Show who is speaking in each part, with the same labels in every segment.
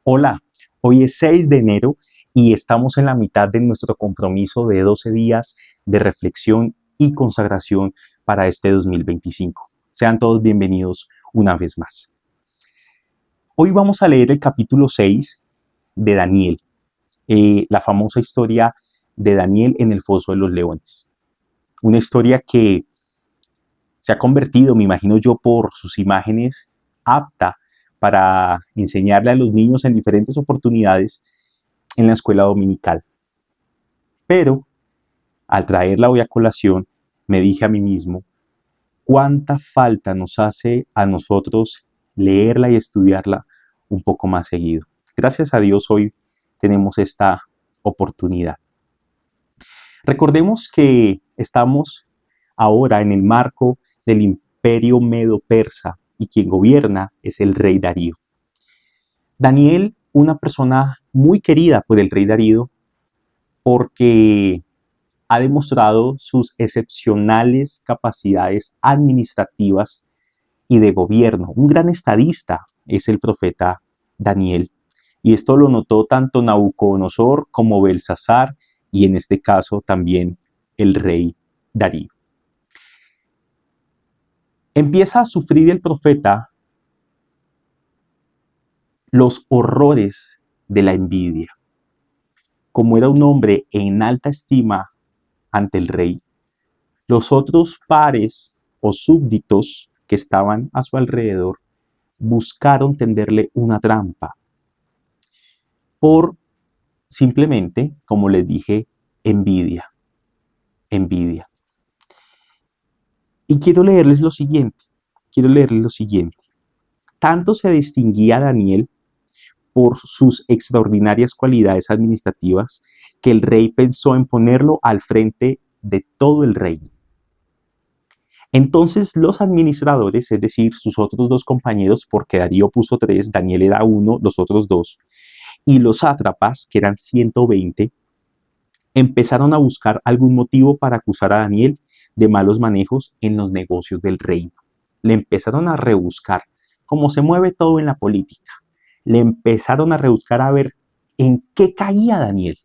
Speaker 1: Hola, hoy es 6 de enero y estamos en la mitad de nuestro compromiso de 12 días de reflexión y consagración para este 2025. Sean todos bienvenidos una vez más. Hoy vamos a leer el capítulo 6 de Daniel, la famosa historia de Daniel en el foso de los leones. Una historia que se ha convertido, me imagino yo, por sus imágenes, apta para enseñarle a los niños en diferentes oportunidades en la escuela dominical. Pero al traerla hoy a colación, me dije a mí mismo, ¿cuánta falta nos hace a nosotros leerla y estudiarla un poco más seguido? Gracias a Dios hoy tenemos esta oportunidad. Recordemos que estamos ahora en el marco del imperio medo-persa y quien gobierna es el rey Darío. Daniel, una persona muy querida por el rey Darío, porque ha demostrado sus excepcionales capacidades administrativas y de gobierno. Un gran estadista es el profeta Daniel. Y esto lo notó tanto Nabucodonosor como Belsasar y en este caso también el rey Darío. Empieza a sufrir el profeta los horrores de la envidia. Como era un hombre en alta estima ante el rey, los otros pares o súbditos que estaban a su alrededor buscaron tenderle una trampa por simplemente, como les dije, envidia. Y quiero leerles lo siguiente. Tanto se distinguía Daniel por sus extraordinarias cualidades administrativas que el rey pensó en ponerlo al frente de todo el reino. Entonces los administradores, es decir, sus otros dos compañeros, porque Darío puso 3, Daniel era 1, los otros 2, y los sátrapas, que eran 120, empezaron a buscar algún motivo para acusar a Daniel de malos manejos en los negocios del reino. Le empezaron a rebuscar, como se mueve todo en la política. Le empezaron a rebuscar a ver en qué caía Daniel.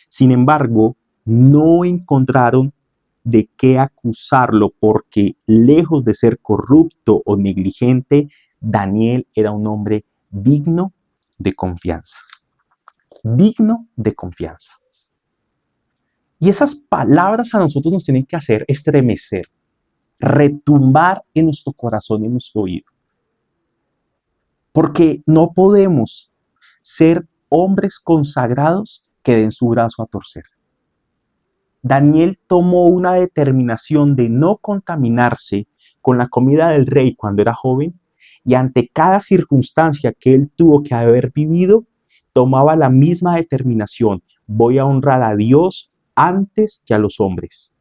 Speaker 1: Sin embargo, no encontraron de qué acusarlo porque lejos de ser corrupto o negligente, Daniel era un hombre digno de confianza. Digno de confianza. Y esas palabras a nosotros nos tienen que hacer estremecer, retumbar en nuestro corazón y en nuestro oído. Porque no podemos ser hombres consagrados que den su brazo a torcer. Daniel tomó una determinación de no contaminarse con la comida del rey cuando era joven y ante cada circunstancia que él tuvo que haber vivido, tomaba la misma determinación. Voy a honrar a Dios antes que a los hombres.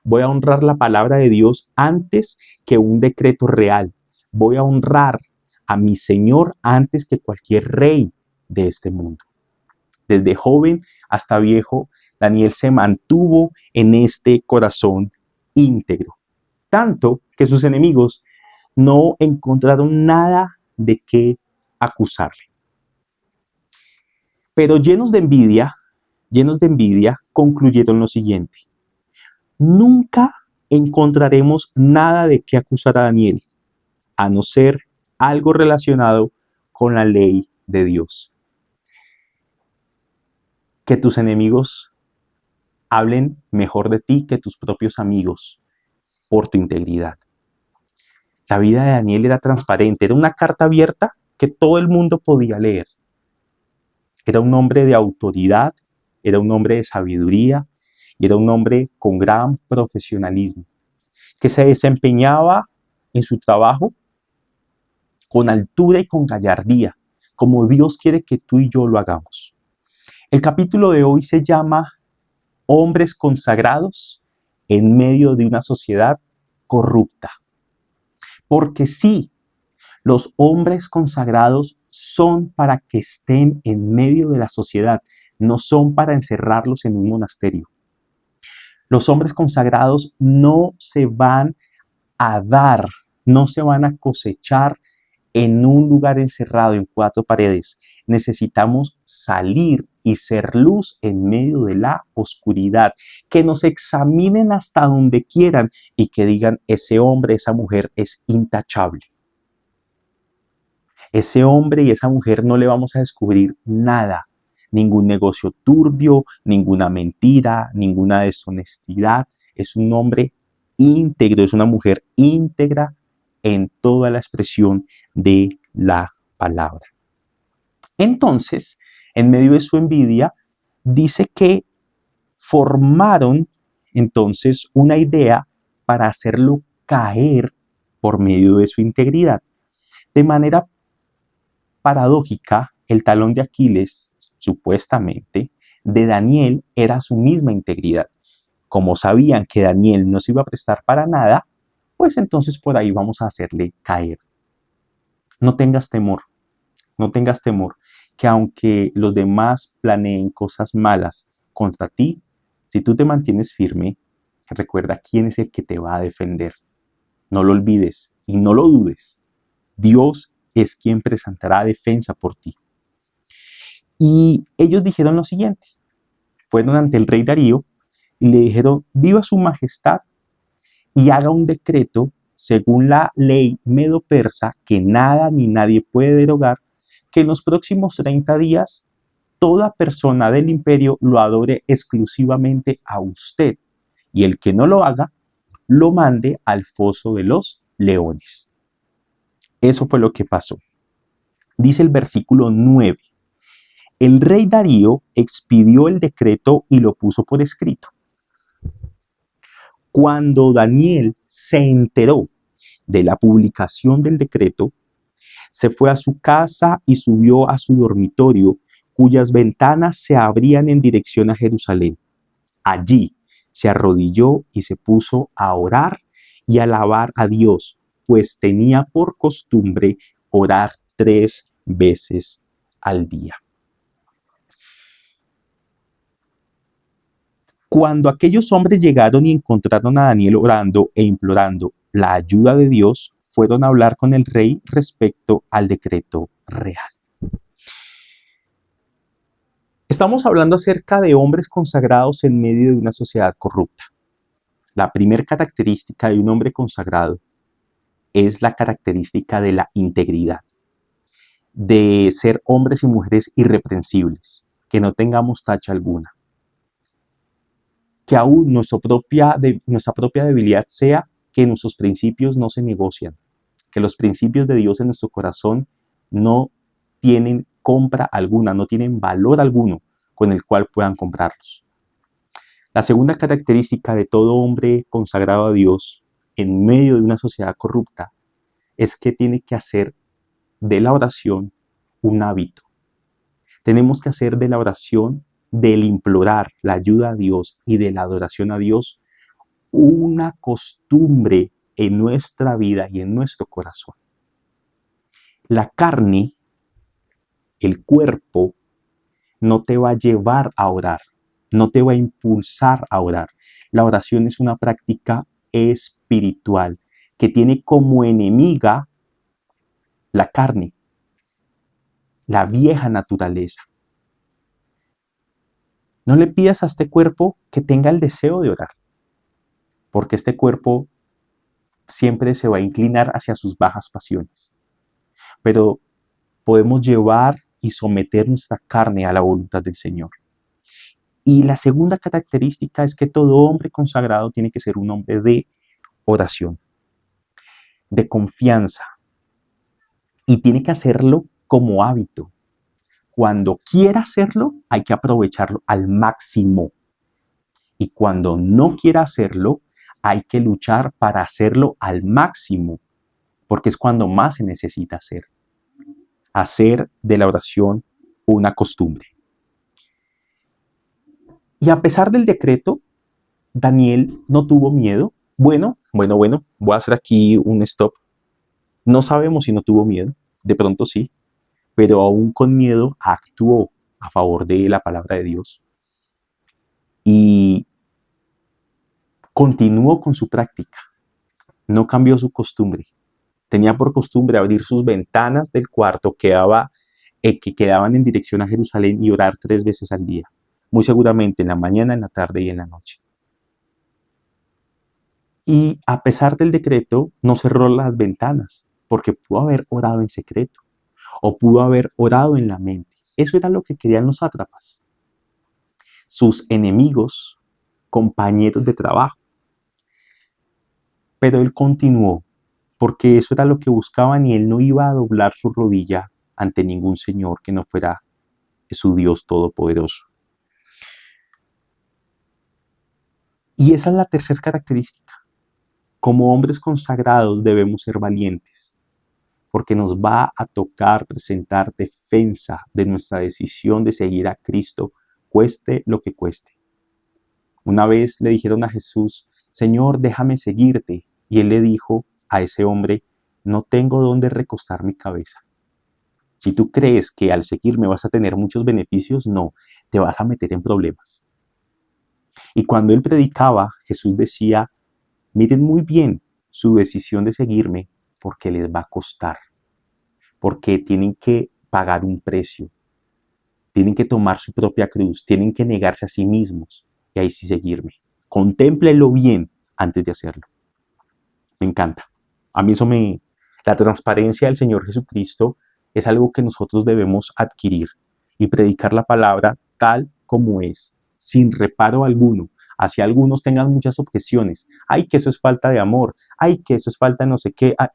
Speaker 1: Voy a honrar la palabra de Dios antes que un decreto real. Voy a honrar a mi Señor antes que cualquier rey de este mundo. Desde joven hasta viejo, Daniel se mantuvo en este corazón íntegro, tanto que sus enemigos no encontraron nada de qué acusarle. Pero llenos de envidia, concluyeron lo siguiente: nunca encontraremos nada de qué acusar a Daniel, a no ser algo relacionado con la ley de Dios. Que tus enemigos hablen mejor de ti que tus propios amigos por tu integridad. La vida de Daniel era transparente, era una carta abierta que todo el mundo podía leer. Era un hombre de autoridad, era un hombre de sabiduría y era un hombre con gran profesionalismo, que se desempeñaba en su trabajo con altura y con gallardía, como Dios quiere que tú y yo lo hagamos. El capítulo de hoy se llama Hombres consagrados en medio de una sociedad corrupta. Porque sí, los hombres consagrados son para que estén en medio de la sociedad, no son para encerrarlos en un monasterio. Los hombres consagrados no se van a dar, no se van a cosechar en un lugar encerrado en cuatro paredes. Necesitamos salir y ser luz en medio de la oscuridad. Que nos examinen hasta donde quieran y que digan, ese hombre, esa mujer es intachable. Ese hombre y esa mujer no le vamos a descubrir nada. Ningún negocio turbio, ninguna mentira, ninguna deshonestidad. Es un hombre íntegro, es una mujer íntegra en toda la expresión de la palabra. Entonces, en medio de su envidia, dice que formaron entonces una idea para hacerlo caer por medio de su integridad. De manera paradójica, el talón de Aquiles, supuestamente, de Daniel era su misma integridad. Como sabían que Daniel no se iba a prestar para nada, pues entonces por ahí vamos a hacerle caer. No tengas temor, no tengas temor, que aunque los demás planeen cosas malas contra ti, si tú te mantienes firme, recuerda quién es el que te va a defender. No lo olvides y no lo dudes. Dios es quien presentará defensa por ti. Y ellos dijeron lo siguiente. Fueron ante el rey Darío y le dijeron, viva su majestad y haga un decreto según la ley medo-persa que nada ni nadie puede derogar, que en los próximos 30 días toda persona del imperio lo adore exclusivamente a usted y el que no lo haga, lo mande al foso de los leones. Eso fue lo que pasó. Dice el versículo 9. El rey Darío expidió el decreto y lo puso por escrito. Cuando Daniel se enteró de la publicación del decreto, se fue a su casa y subió a su dormitorio, cuyas ventanas se abrían en dirección a Jerusalén. Allí se arrodilló y se puso a orar y alabar a Dios, pues tenía por costumbre orar 3 veces al día. Cuando aquellos hombres llegaron y encontraron a Daniel orando e implorando la ayuda de Dios, fueron a hablar con el rey respecto al decreto real. Estamos hablando acerca de hombres consagrados en medio de una sociedad corrupta. La primera característica de un hombre consagrado es la característica de la integridad, de ser hombres y mujeres irreprensibles, que no tengamos tacha alguna. Que aún nuestra propia debilidad sea que nuestros principios no se negocian, que los principios de Dios en nuestro corazón no tienen compra alguna, no tienen valor alguno con el cual puedan comprarlos. La segunda característica de todo hombre consagrado a Dios en medio de una sociedad corrupta es que tiene que hacer de la oración un hábito. Tenemos que hacer de la oración, del implorar la ayuda a Dios y de la adoración a Dios, una costumbre en nuestra vida y en nuestro corazón. La carne, el cuerpo, no te va a llevar a orar, no te va a impulsar a orar. La oración es una práctica espiritual que tiene como enemiga la carne, la vieja naturaleza. No le pidas a este cuerpo que tenga el deseo de orar, porque este cuerpo siempre se va a inclinar hacia sus bajas pasiones. Pero podemos llevar y someter nuestra carne a la voluntad del Señor. Y la segunda característica es que todo hombre consagrado tiene que ser un hombre de oración, de confianza, y tiene que hacerlo como hábito. Cuando quiera hacerlo, hay que aprovecharlo al máximo. Y cuando no quiera hacerlo, hay que luchar para hacerlo al máximo, porque es cuando más se necesita hacer. Hacer de la oración una costumbre. Y a pesar del decreto, Daniel no tuvo miedo. Bueno, voy a hacer aquí un stop. No sabemos si no tuvo miedo, de pronto sí, pero aún con miedo actuó a favor de la palabra de Dios y continuó con su práctica, no cambió su costumbre. tenía por costumbre abrir sus ventanas del cuarto que quedaban en dirección a Jerusalén y orar 3 veces al día, muy seguramente en la mañana, en la tarde y en la noche. Y a pesar del decreto, no cerró las ventanas, porque pudo haber orado en secreto o pudo haber orado en la mente. Eso era lo que querían los sátrapas, sus enemigos, compañeros de trabajo. Pero él continuó, porque eso era lo que buscaban y él no iba a doblar su rodilla ante ningún señor que no fuera su Dios todopoderoso. Y esa es la tercera característica. Como hombres consagrados debemos ser valientes, porque nos va a tocar presentar defensa de nuestra decisión de seguir a Cristo, cueste lo que cueste. Una vez le dijeron a Jesús, Señor, déjame seguirte. Y él le dijo a ese hombre, no tengo dónde recostar mi cabeza. Si tú crees que al seguirme vas a tener muchos beneficios, no, te vas a meter en problemas. Y cuando él predicaba, Jesús decía, miren muy bien su decisión de seguirme porque les va a costar, porque tienen que pagar un precio, tienen que tomar su propia cruz, tienen que negarse a sí mismos y ahí sí seguirme. Contémplenlo bien antes de hacerlo. Me encanta. A mí la transparencia del Señor Jesucristo es algo que nosotros debemos adquirir y predicar la palabra tal como es, sin reparo alguno. Así algunos tengan muchas objeciones. Ay, que eso es falta de amor. Ay, que eso es falta de no sé qué. Ay,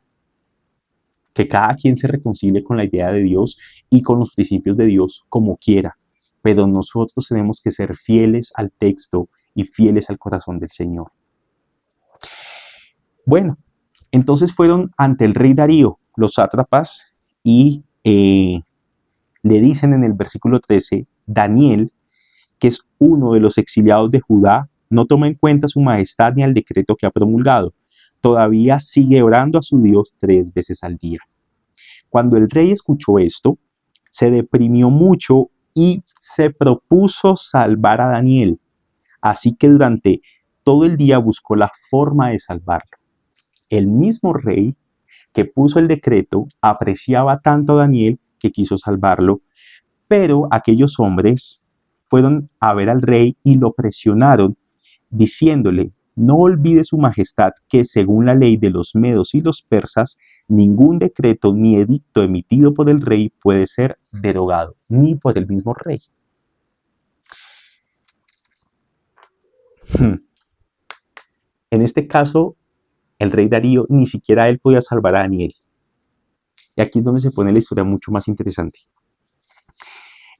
Speaker 1: que cada quien se reconcilie con la idea de Dios y con los principios de Dios como quiera. Pero nosotros tenemos que ser fieles al texto y fieles al corazón del Señor. Bueno, entonces fueron ante el rey Darío los sátrapas y le dicen en el versículo 13, Daniel, que es uno de los exiliados de Judá, no toma en cuenta su majestad ni al decreto que ha promulgado. Todavía sigue orando a su Dios 3 veces al día. Cuando el rey escuchó esto, se deprimió mucho y se propuso salvar a Daniel. Así que durante todo el día buscó la forma de salvarlo. El mismo rey que puso el decreto apreciaba tanto a Daniel que quiso salvarlo, pero aquellos hombres fueron a ver al rey y lo presionaron, diciéndole, no olvide su majestad que según la ley de los medos y los persas, ningún decreto ni edicto emitido por el rey puede ser derogado, ni por el mismo rey. En este caso, el rey Darío, ni siquiera él podía salvar a Daniel. Y aquí es donde se pone la historia mucho más interesante.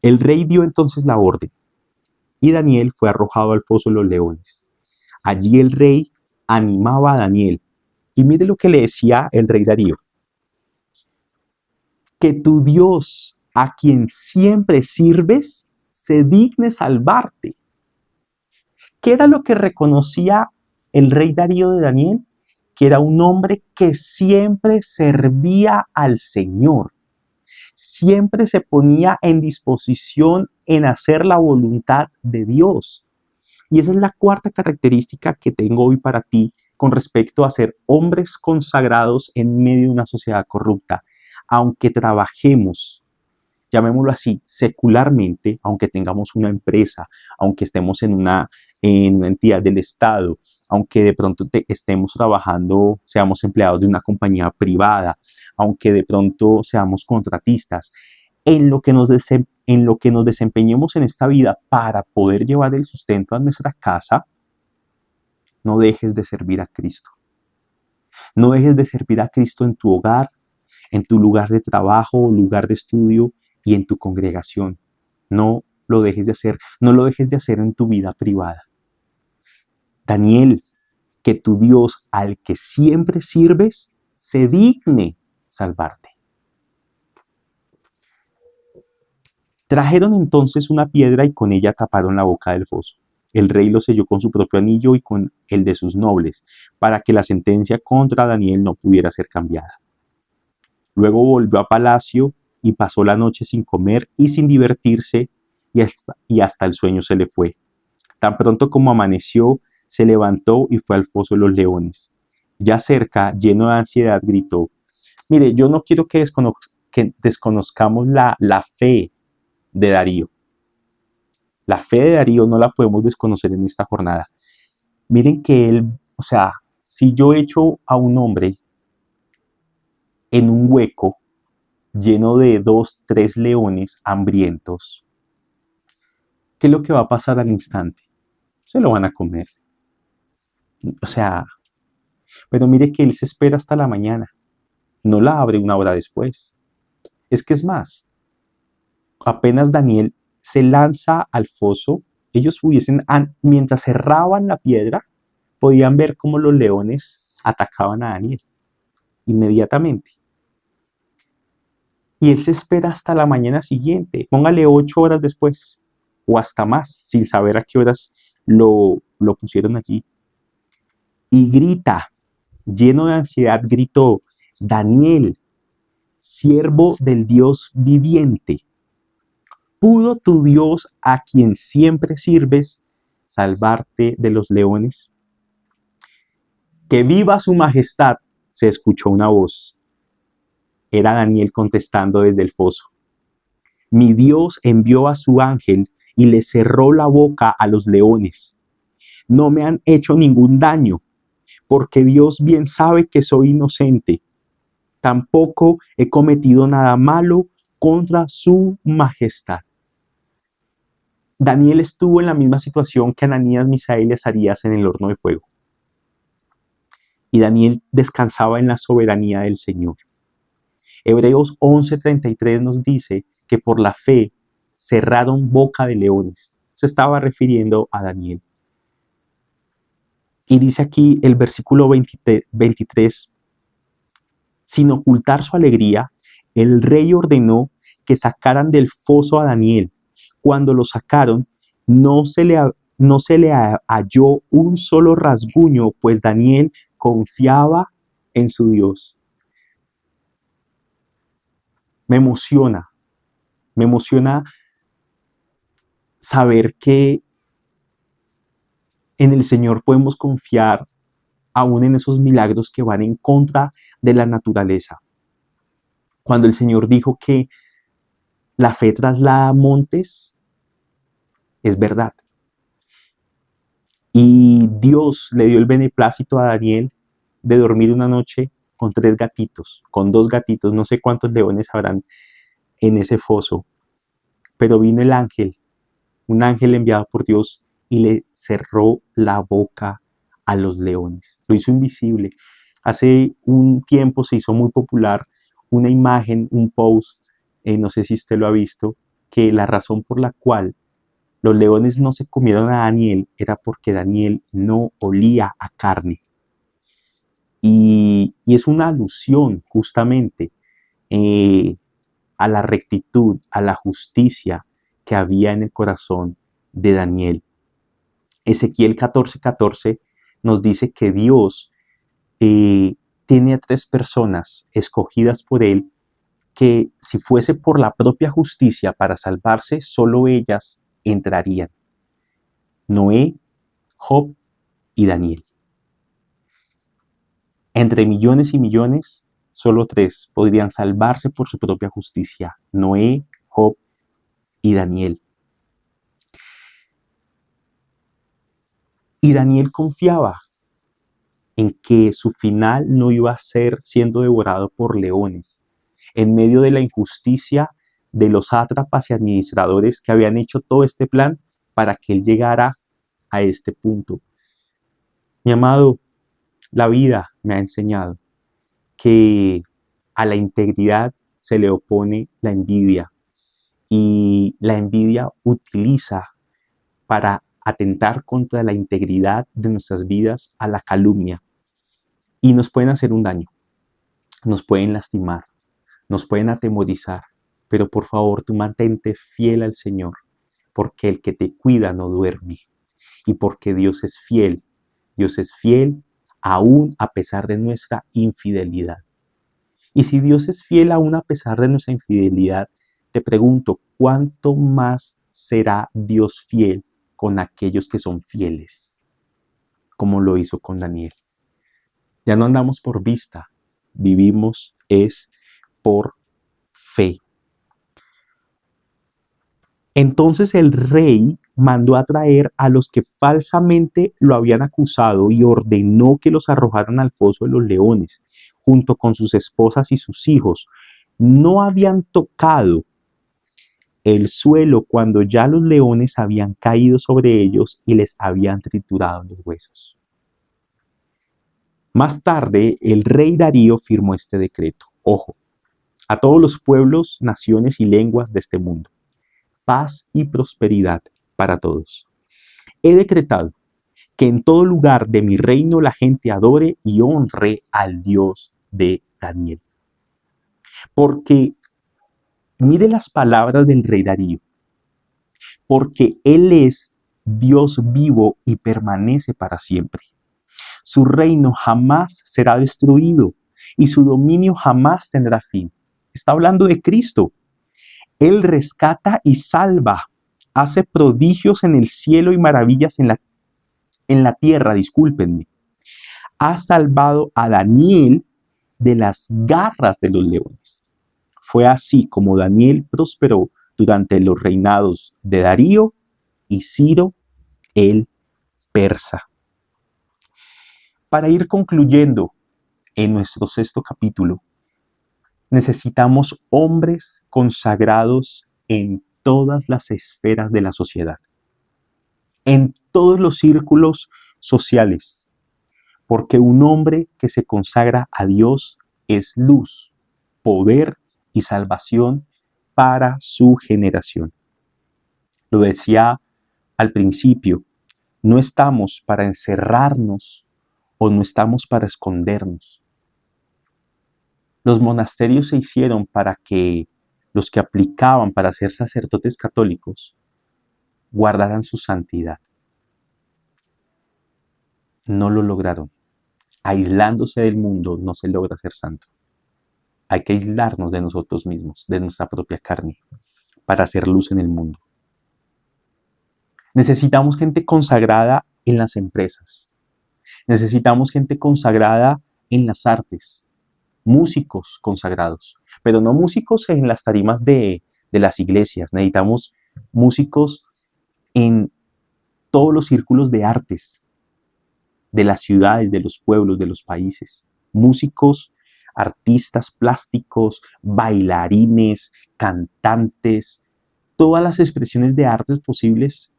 Speaker 1: El rey dio entonces la orden y Daniel fue arrojado al foso de los leones. Allí el rey animaba a Daniel. Y mire lo que le decía el rey Darío. Que tu Dios, a quien siempre sirves, se digne salvarte. ¿Qué era lo que reconocía el rey Darío de Daniel? Que era un hombre que siempre servía al Señor. Siempre se ponía en disposición en hacer la voluntad de Dios. Y esa es la cuarta característica que tengo hoy para ti con respecto a ser hombres consagrados en medio de una sociedad corrupta. Aunque trabajemos, llamémoslo así, secularmente, aunque tengamos una empresa, aunque estemos en una entidad del Estado, aunque de pronto estemos trabajando, seamos empleados de una compañía privada, aunque de pronto seamos contratistas, en lo que nos desempeñemos en esta vida para poder llevar el sustento a nuestra casa, no dejes de servir a Cristo. No dejes de servir a Cristo en tu hogar, en tu lugar de trabajo, lugar de estudio y en tu congregación. No lo dejes de hacer, no lo dejes de hacer en tu vida privada. Daniel, que tu Dios al que siempre sirves se digne salvarte. Trajeron entonces una piedra y con ella taparon la boca del foso. El rey lo selló con su propio anillo y con el de sus nobles, para que la sentencia contra Daniel no pudiera ser cambiada. Luego volvió a palacio y pasó la noche sin comer y sin divertirse, y hasta el sueño se le fue. Tan pronto como amaneció, se levantó y fue al foso de los leones. Ya cerca, lleno de ansiedad, gritó: Mire, yo no quiero que desconozcamos la fe de Darío. La fe de Darío no la podemos desconocer en esta jornada. Miren que él, o sea, si yo echo a un hombre en un hueco lleno de 2, 3 leones hambrientos, ¿qué es lo que va a pasar al instante? Se lo van a comer. O sea, pero mire que él se espera hasta la mañana. No la abre una hora después. Es más, apenas Daniel se lanza al foso, ellos mientras cerraban la piedra, podían ver cómo los leones atacaban a Daniel inmediatamente. Y él se espera hasta la mañana siguiente, póngale 8 horas después, o hasta más, sin saber a qué horas lo pusieron allí. Y grita, lleno de ansiedad, gritó: Daniel, siervo del Dios viviente, ¿pudo tu Dios, a quien siempre sirves, salvarte de los leones? Que viva su majestad, se escuchó una voz. Era Daniel contestando desde el foso. Mi Dios envió a su ángel y le cerró la boca a los leones. No me han hecho ningún daño, porque Dios bien sabe que soy inocente. Tampoco he cometido nada malo contra su majestad. Daniel estuvo en la misma situación que Ananías, Misael y Azarías en el horno de fuego. Y Daniel descansaba en la soberanía del Señor. Hebreos 11:33 nos dice que por la fe cerraron boca de leones. Se estaba refiriendo a Daniel. Y dice aquí el versículo 23, sin ocultar su alegría, el rey ordenó que sacaran del foso a Daniel. Cuando lo sacaron, no se le halló un solo rasguño, pues Daniel confiaba en su Dios. Me emociona saber que en el Señor podemos confiar aún en esos milagros que van en contra de la naturaleza. Cuando el Señor dijo que la fe traslada montes, es verdad. Y Dios le dio el beneplácito a Daniel de dormir una noche con 3 gatitos, con 2 gatitos, no sé cuántos leones habrán en ese foso. Pero vino el ángel, un ángel enviado por Dios, y le cerró la boca a los leones. Lo hizo invisible. Hace un tiempo se hizo muy popular una imagen, un post, no sé si usted lo ha visto, que la razón por la cual los leones no se comieron a Daniel era porque Daniel no olía a carne. Y es una alusión justamente a la rectitud, a la justicia que había en el corazón de Daniel. Ezequiel 14:14 nos dice que Dios tiene a 3 personas escogidas por él, que si fuese por la propia justicia para salvarse, solo ellas entrarían: Noé, Job y Daniel. Entre millones y millones, solo 3 podrían salvarse por su propia justicia: Noé, Job y Daniel. Y Daniel confiaba en que su final no iba a ser siendo devorado por leones, en medio de la injusticia de los sátrapas y administradores que habían hecho todo este plan para que él llegara a este punto. Mi amado, la vida me ha enseñado que a la integridad se le opone la envidia, y la envidia utiliza para atentar contra la integridad de nuestras vidas a la calumnia, y nos pueden hacer un daño, nos pueden lastimar, nos pueden atemorizar, pero por favor tú mantente fiel al Señor, porque el que te cuida no duerme, y porque Dios es fiel aún a pesar de nuestra infidelidad. Y si Dios es fiel aún a pesar de nuestra infidelidad, te pregunto, ¿cuánto más será Dios fiel con aquellos que son fieles, como lo hizo con Daniel? Ya no andamos por vista, vivimos es por fe. Entonces el rey mandó a traer a los que falsamente lo habían acusado y ordenó que los arrojaran al foso de los leones, junto con sus esposas y sus hijos. No habían tocado el suelo cuando ya los leones habían caído sobre ellos y les habían triturado los huesos. Más tarde, el rey Darío firmó este decreto. Ojo, a todos los pueblos, naciones y lenguas de este mundo. Paz y prosperidad para todos. He decretado que en todo lugar de mi reino la gente adore y honre al Dios de Daniel. Porque, mire las palabras del rey Darío, porque Él es Dios vivo y permanece para siempre. Su reino jamás será destruido y su dominio jamás tendrá fin. Está hablando de Cristo. Él rescata y salva, hace prodigios en el cielo y maravillas en la tierra, discúlpenme. Ha salvado a Daniel de las garras de los leones. Fue así como Daniel prosperó durante los reinados de Darío y Ciro el persa. Para ir concluyendo en nuestro 6º capítulo, necesitamos hombres consagrados en todas las esferas de la sociedad, en todos los círculos sociales, porque un hombre que se consagra a Dios es luz, poder y salvación para su generación. Lo decía al principio, no estamos para encerrarnos o no estamos para escondernos. Los monasterios se hicieron para que los que aplicaban para ser sacerdotes católicos guardaran su santidad. No lo lograron. Aislándose del mundo no se logra ser santo. Hay que aislarnos de nosotros mismos, de nuestra propia carne, para hacer luz en el mundo. Necesitamos gente consagrada en las empresas. Necesitamos gente consagrada en las artes. Músicos consagrados, pero no músicos en las tarimas de las iglesias. Necesitamos músicos en todos los círculos de artes, de las ciudades, de los pueblos, de los países. Músicos, artistas plásticos, bailarines, cantantes, todas las expresiones de artes posibles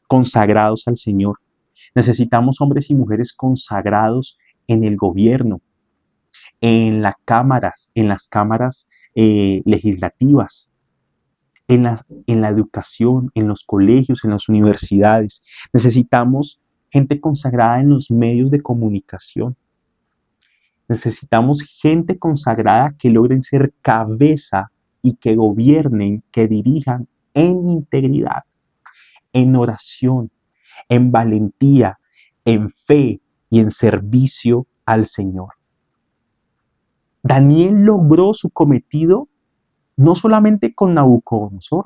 Speaker 1: consagrados al Señor. Necesitamos hombres y mujeres consagrados en el gobierno, en las cámaras legislativas, en la educación, en los colegios, en las universidades. Necesitamos gente consagrada en los medios de comunicación. Necesitamos gente consagrada que logren ser cabeza y que gobiernen, que dirijan en integridad, en oración, en valentía, en fe y en servicio al Señor. Daniel logró su cometido no solamente con Nabucodonosor,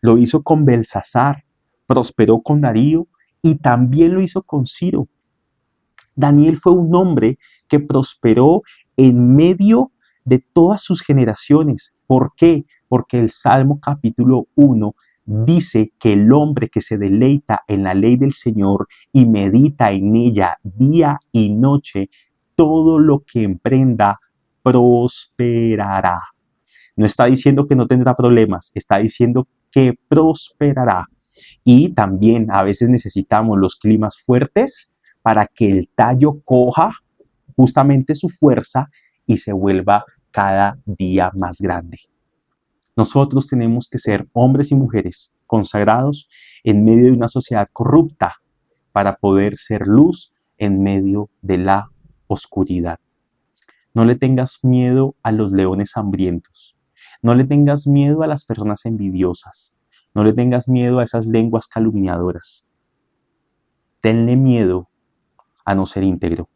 Speaker 1: lo hizo con Belsasar, prosperó con Darío y también lo hizo con Ciro. Daniel fue un hombre que prosperó en medio de todas sus generaciones. ¿Por qué? Porque el Salmo capítulo 1 dice que el hombre que se deleita en la ley del Señor y medita en ella día y noche, todo lo que emprenda prosperará. No está diciendo que no tendrá problemas, está diciendo que prosperará. Y también a veces necesitamos los climas fuertes para que el tallo coja justamente su fuerza y se vuelva cada día más grande. Nosotros tenemos que ser hombres y mujeres consagrados en medio de una sociedad corrupta para poder ser luz en medio de la oscuridad. No le tengas miedo a los leones hambrientos. No le tengas miedo a las personas envidiosas. No le tengas miedo a esas lenguas calumniadoras. Tenle miedo a no ser íntegro.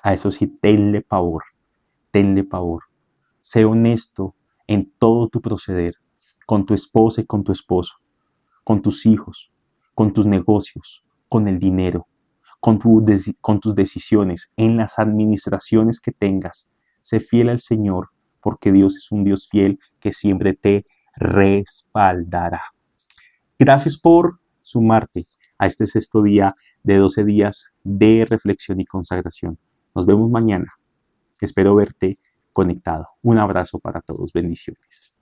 Speaker 1: A eso sí, tenle pavor. Tenle pavor. Sé honesto en todo tu proceder, con tu esposa y con tu esposo, con tus hijos, con tus negocios, con el dinero, con tus decisiones, en las administraciones que tengas. sé fiel al Señor, porque Dios es un Dios fiel que siempre te respaldará. Gracias por sumarte a este sexto día de 12 días de reflexión y consagración. Nos vemos mañana. Espero verte conectado. Un abrazo para todos. Bendiciones.